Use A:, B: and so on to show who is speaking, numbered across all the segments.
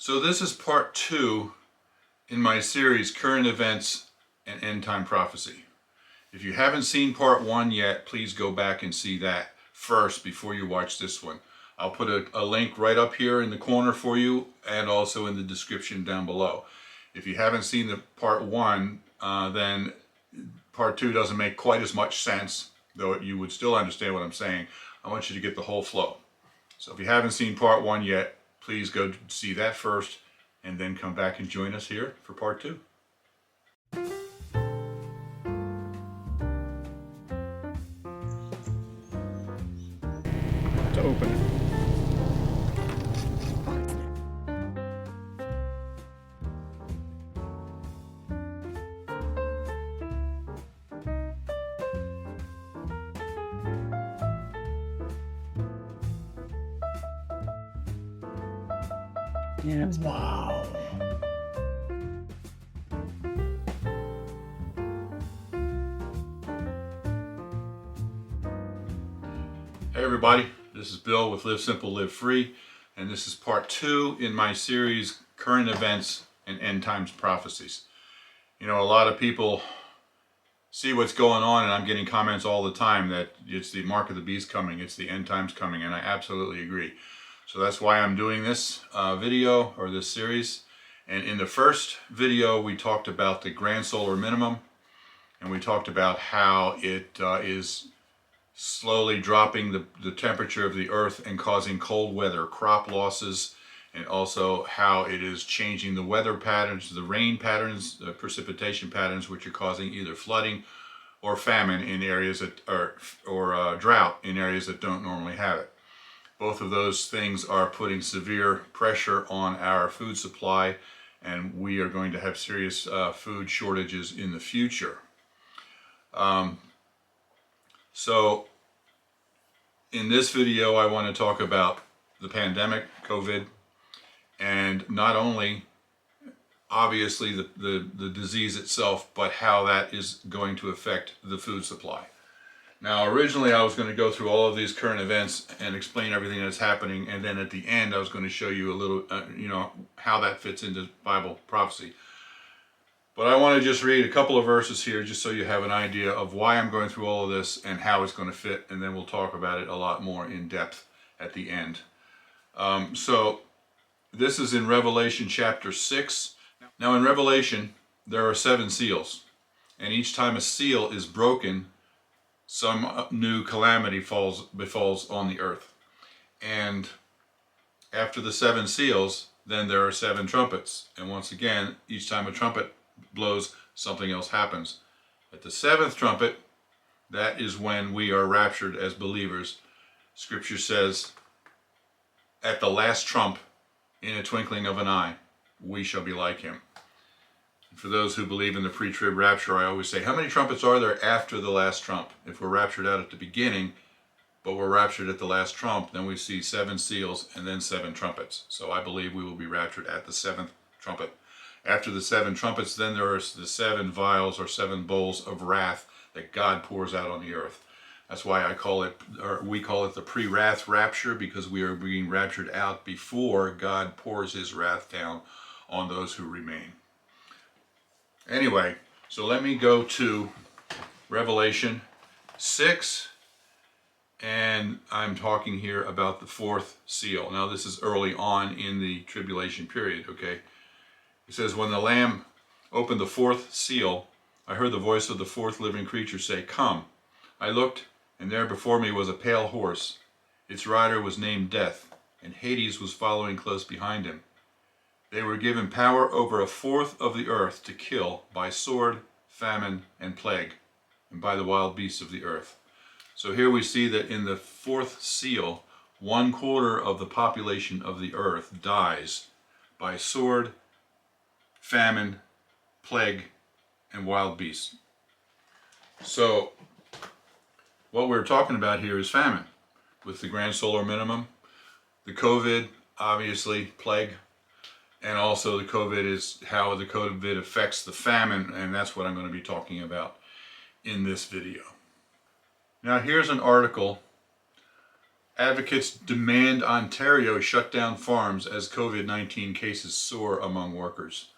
A: So this is part 2 in my series, Current Events and End Time Prophecy. If you haven't seen part 1 yet, please go back and see that first before you watch this one. I'll put a link right up here in the corner for you and also in the description down below. If you haven't seen the part 1, then part 2 doesn't make quite as much sense, though you would still understand what I'm saying. I want you to get the whole flow. So if you haven't seen part 1 yet, please go see that first and then come back and join us here for part 2.
B: To open it. Yeah, wow.
A: Hey everybody, this is Bill with Live Simple, Live Free, and this is part 2 in my series, Current Events and End Times Prophecies. You know, a lot of people see what's going on, and I'm getting comments all the time that it's the mark of the beast coming, it's the end times coming, and I absolutely agree. So that's why I'm doing this video, or this series. And in the first video, we talked about the grand solar minimum, and we talked about how it is slowly dropping the temperature of the earth and causing cold weather, crop losses, and also how it is changing the weather patterns, the rain patterns, the precipitation patterns, which are causing either flooding or famine in areas that are, or drought in areas that don't normally have it. Both of those things are putting severe pressure on our food supply, and we are going to have serious food shortages in the future. So in this video, I want to talk about the pandemic, COVID, and not only obviously the disease itself, but how that is going to affect the food supply. Now, originally I was going to go through all of these current events and explain everything that's happening, and then at the end I was going to show you a little, how that fits into Bible prophecy. But I want to just read a couple of verses here just so you have an idea of why I'm going through all of this and how it's going to fit, and then we'll talk about it a lot more in depth at the end. So this is in Revelation chapter 6. Now in Revelation there are 7 seals, and each time a seal is broken, some new calamity befalls on the earth. And after the 7 seals, then there are 7 trumpets. And once again, each time a trumpet blows, something else happens. At the 7th trumpet, that is when we are raptured as believers. Scripture says, at the last trump, in a twinkling of an eye, we shall be like him. For those who believe in the pre-trib rapture, I always say, how many trumpets are there after the last trump? If we're raptured out at the beginning, but we're raptured at the last trump, then we see 7 seals and then 7 trumpets. So I believe we will be raptured at the 7th trumpet. After the 7 trumpets, then there are the 7 vials or 7 bowls of wrath that God pours out on the earth. That's why I call it, or we call it the pre-wrath rapture, because we are being raptured out before God pours his wrath down on those who remain. Anyway, so let me go to Revelation 6, and I'm talking here about the 4th seal. Now this is early on in the tribulation period, okay? It says, when the Lamb opened the 4th seal, I heard the voice of the 4th living creature say, come. I looked, and there before me was a pale horse. Its rider was named Death, and Hades was following close behind him. They were given power over 1/4 of the earth to kill by sword, famine, and plague, and by the wild beasts of the earth. So here we see that in the 4th seal, 1/4 of the population of the earth dies by sword, famine, plague, and wild beasts. So what we're talking about here is famine, with the grand solar minimum, the COVID, obviously, plague, and also the COVID is how the COVID affects the famine, and that's what I'm going to be talking about in this video. Now here's an article Advocates demand Ontario shut down farms as COVID-19 cases soar among workers.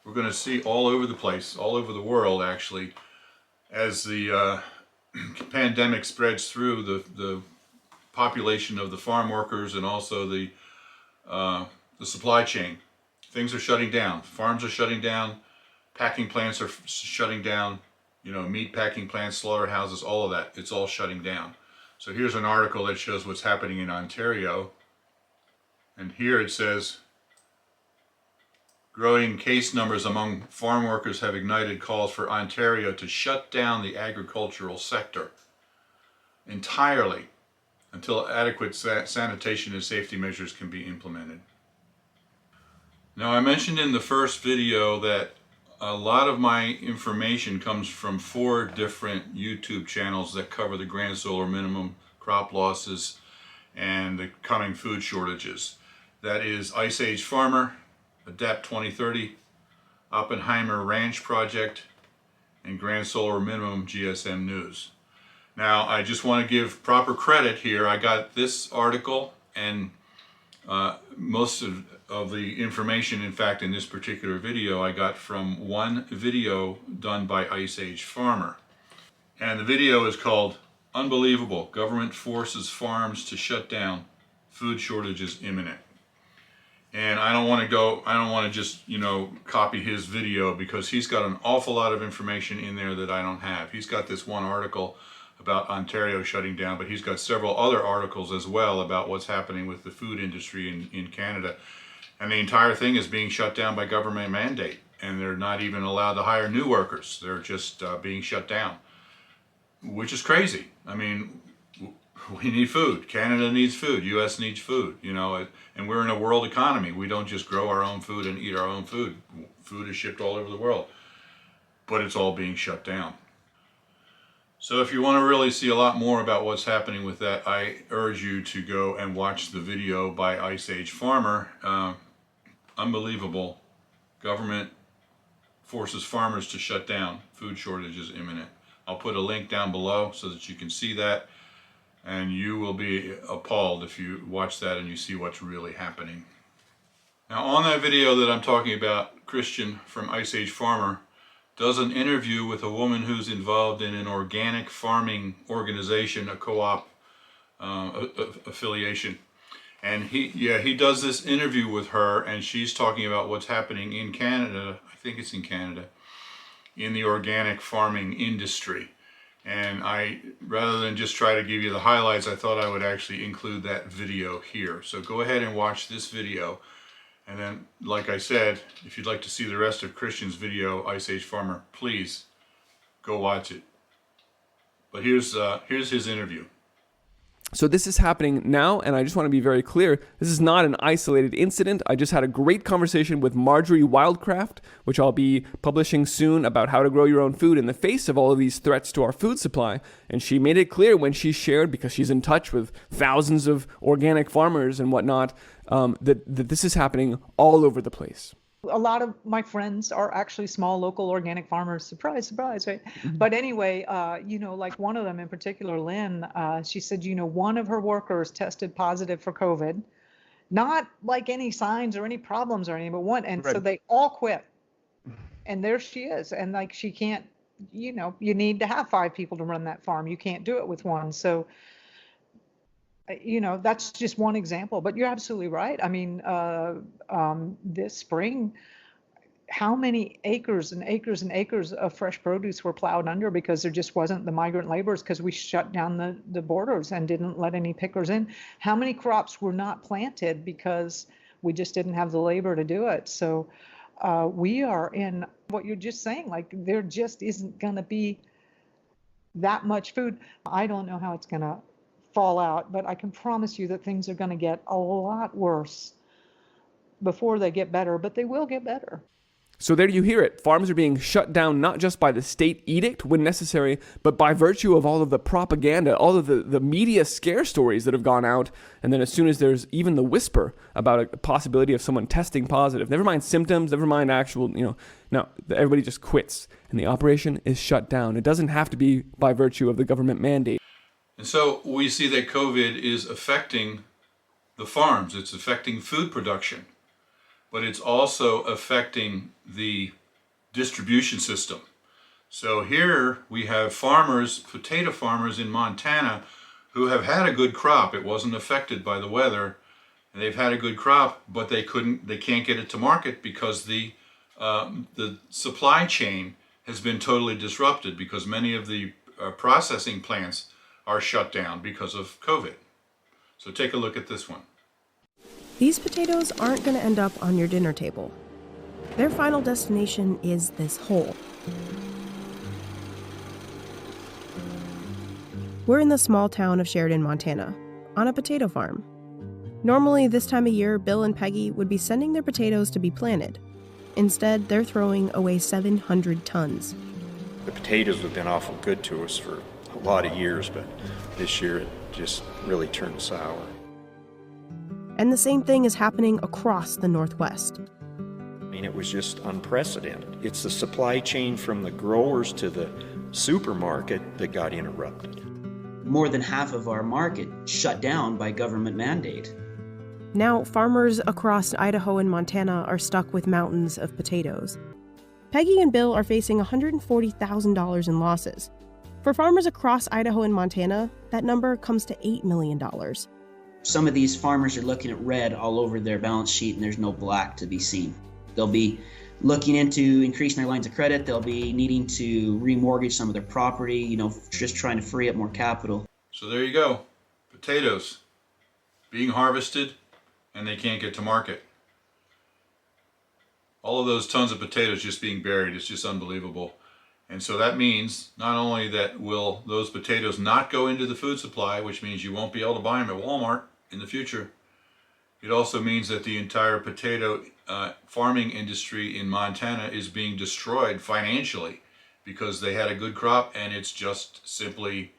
A: We're going to see all over the place, all over the world actually, as the pandemic spreads through the population of the farm workers and also the supply chain. Things are shutting down. Farms are shutting down. Packing plants are shutting down. Meat packing plants, slaughterhouses, all of that. It's all shutting down. So here's an article that shows what's happening in Ontario. And here it says, growing case numbers among farm workers have ignited calls for Ontario to shut down the agricultural sector entirely until adequate sanitation and safety measures can be implemented. Now, I mentioned in the first video that a lot of my information comes from 4 different YouTube channels that cover the grand solar minimum, crop losses, and the coming food shortages. That is Ice Age Farmer, Adapt 2030, Oppenheimer Ranch Project, and Grand Solar Minimum GSM News. Now, I just want to give proper credit here. I got this article and most of the information, in fact, in this particular video, I got from one video done by Ice Age Farmer. And the video is called Unbelievable, Government Forces Farms to Shut Down, Food Shortages Imminent. And I don't want to just, copy his video, because he's got an awful lot of information in there that I don't have. He's got this one article about Ontario shutting down, but he's got several other articles as well about what's happening with the food industry in Canada. And the entire thing is being shut down by government mandate, and they're not even allowed to hire new workers. They're just being shut down, which is crazy. I mean, we need food. Canada needs food. U.S. needs food, and we're in a world economy. We don't just grow our own food and eat our own food. Food is shipped all over the world, but it's all being shut down. So if you want to really see a lot more about what's happening with that, I urge you to go and watch the video by Ice Age Farmer. Unbelievable. Government forces farmers to shut down. Food shortages imminent. I'll put a link down below so that you can see that, and you will be appalled if you watch that and you see what's really happening. Now, on that video that I'm talking about, Christian from Ice Age Farmer does an interview with a woman who's involved in an organic farming organization, a co-op affiliation. And he does this interview with her, and she's talking about what's happening in Canada, I think it's in Canada, in the organic farming industry. And rather than just try to give you the highlights, I thought I would actually include that video here. So go ahead and watch this video. And then, like I said, if you'd like to see the rest of Christian's video, Ice Age Farmer, please go watch it. But here's his interview.
B: So this is happening now, and I just want to be very clear, this is not an isolated incident. I just had a great conversation with Marjorie Wildcraft, which I'll be publishing soon, about how to grow your own food in the face of all of these threats to our food supply. And she made it clear when she shared, because she's in touch with thousands of organic farmers and whatnot, that this is happening all over the place.
C: A lot of my friends are actually small local organic farmers. Surprise, surprise, right? Mm-hmm. But anyway, like one of them in particular, Lynn, she said, one of her workers tested positive for COVID, not like any signs or any problems or anything, but one. And right. So they all quit. And there she is. And like, she can't, you need to have 5 people to run that farm. You can't do it with one. So, that's just one example, but you're absolutely right. I mean, this spring, how many acres and acres and acres of fresh produce were plowed under because there just wasn't the migrant laborers, because we shut down the borders and didn't let any pickers in. How many crops were not planted because we just didn't have the labor to do it? So we are in what you're just saying, like there just isn't going to be that much food. I don't know how it's going to fall out, but I can promise you that things are going to get a lot worse before they get better, but they will get better.
B: So there you hear it. Farms are being shut down not just by the state edict when necessary, but by virtue of all of the propaganda, all of the media scare stories that have gone out. And then as soon as there's even the whisper about a possibility of someone testing positive, never mind symptoms, never mind actual, no, everybody just quits and the operation is shut down. It doesn't have to be by virtue of the government mandate.
A: And so we see that COVID is affecting the farms. It's affecting food production, but it's also affecting the distribution system. So here we have farmers, potato farmers in Montana, who have had a good crop. It wasn't affected by the weather, and they've had a good crop, but they can't get it to market because the supply chain has been totally disrupted because many of the processing plants are shut down because of COVID. So take a look at this one.
D: These potatoes aren't going to end up on your dinner table. Their final destination is this hole. We're in the small town of Sheridan, Montana, on a potato farm. Normally, this time of year, Bill and Peggy would be sending their potatoes to be planted. Instead, they're throwing away 700 tons.
E: The potatoes have been awful good to us for a lot of years, but this year it just really turned sour.
D: And the same thing is happening across the Northwest.
E: I mean, it was just unprecedented. It's the supply chain from the growers to the supermarket that got interrupted.
F: More than half of our market shut down by government mandate.
D: Now, farmers across Idaho and Montana are stuck with mountains of potatoes. Peggy and Bill are facing $140,000 in losses. For farmers across Idaho and Montana, that number comes to $8 million.
F: Some of these farmers are looking at red all over their balance sheet and there's no black to be seen. They'll be looking into increasing their lines of credit. They'll be needing to remortgage some of their property, just trying to free up more capital.
A: So there you go. Potatoes being harvested and they can't get to market. All of those tons of potatoes just being buried. It's just unbelievable. And so that means not only that will those potatoes not go into the food supply, which means you won't be able to buy them at Walmart in the future. It also means that the entire potato farming industry in Montana is being destroyed financially because they had a good crop and it's just simply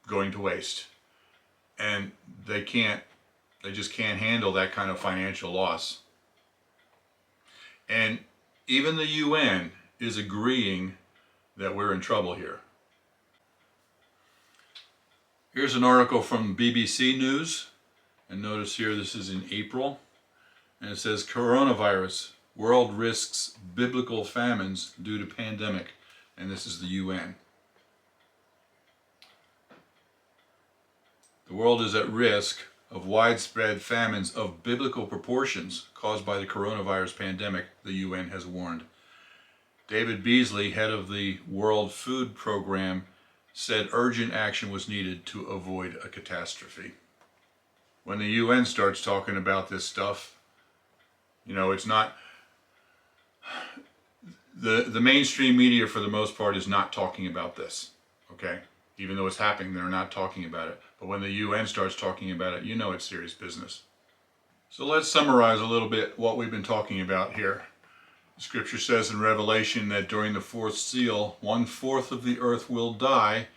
A: going to waste. And they just can't handle that kind of financial loss. And even the UN is agreeing that we're in trouble here. Here's an article from BBC News, and notice here this is in April, and it says coronavirus, world risks biblical famines due to pandemic, and this is the UN. The world is at risk of widespread famines of biblical proportions caused by the coronavirus pandemic, the UN has warned. David Beasley, head of the World Food Program, said urgent action was needed to avoid a catastrophe. When the UN starts talking about this stuff, it's not, the mainstream media for the most part is not talking about this, okay? Even though it's happening, they're not talking about it. But when the UN starts talking about it, it's serious business. So let's summarize a little bit what we've been talking about here. Scripture says in Revelation that during the fourth seal, 1/4 of the earth will die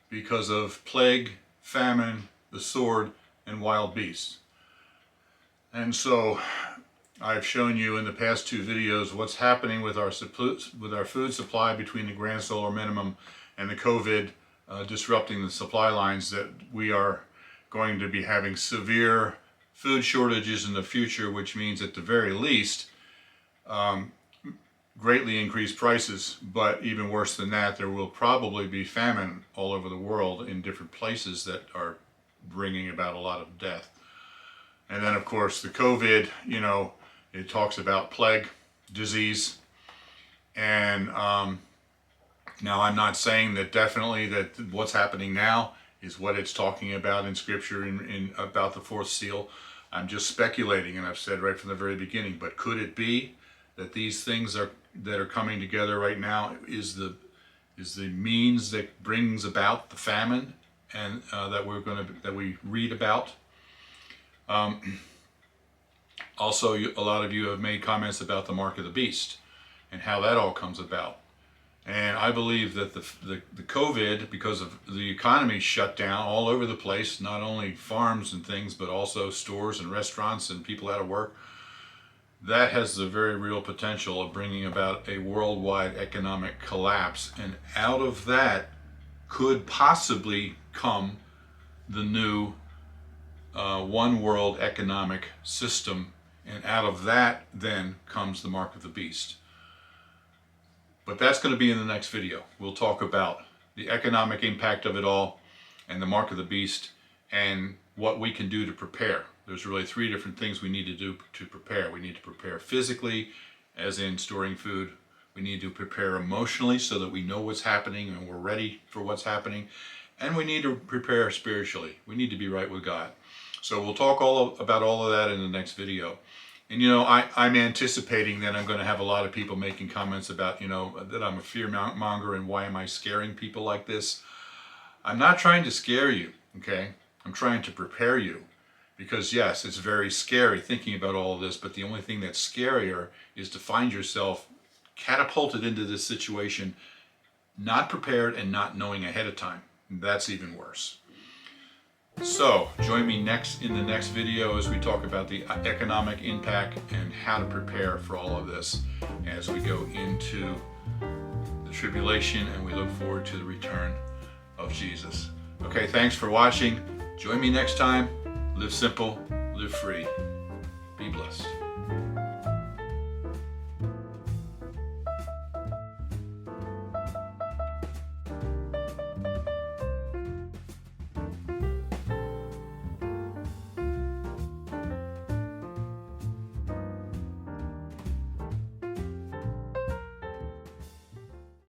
A: because of plague, famine, the sword, and wild beasts. And so I've shown you in the past 2 videos what's happening with our food supply between the grand solar minimum and the COVID disrupting the supply lines, that we are going to be having severe food shortages in the future, which means at the very least greatly increased prices, but even worse than that, there will probably be famine all over the world in different places that are bringing about a lot of death. And then of course the COVID, it talks about plague, disease, and now I'm not saying that definitely that what's happening now is what it's talking about in Scripture in about the fourth seal. I'm just speculating, and I've said right from the very beginning, but could it be that these things that are coming together right now is the means that brings about the famine and that we read about? Also, a lot of you have made comments about the mark of the beast and how that all comes about. And I believe that the COVID, because of the economy shut down all over the place, not only farms and things, but also stores and restaurants and people out of work, that has the very real potential of bringing about a worldwide economic collapse. And out of that could possibly come the new one world economic system, and out of that then comes the mark of the beast. But that's going to be in the next video. We'll talk about the economic impact of it all and the mark of the beast and what we can do to prepare. There's really 3 different things we need to do to prepare. We need to prepare physically, as in storing food. We need to prepare emotionally so that we know what's happening and we're ready for what's happening. And we need to prepare spiritually. We need to be right with God. So we'll talk about all of that in the next video. And I'm anticipating that I'm going to have a lot of people making comments about, that I'm a fear monger and why am I scaring people like this? I'm not trying to scare you, okay? I'm trying to prepare you. Because yes, it's very scary thinking about all of this, but the only thing that's scarier is to find yourself catapulted into this situation, not prepared and not knowing ahead of time. That's even worse. So join me in the next video as we talk about the economic impact and how to prepare for all of this as we go into the tribulation and we look forward to the return of Jesus. Okay, thanks for watching. Join me next time. Live simple, live free. Be blessed.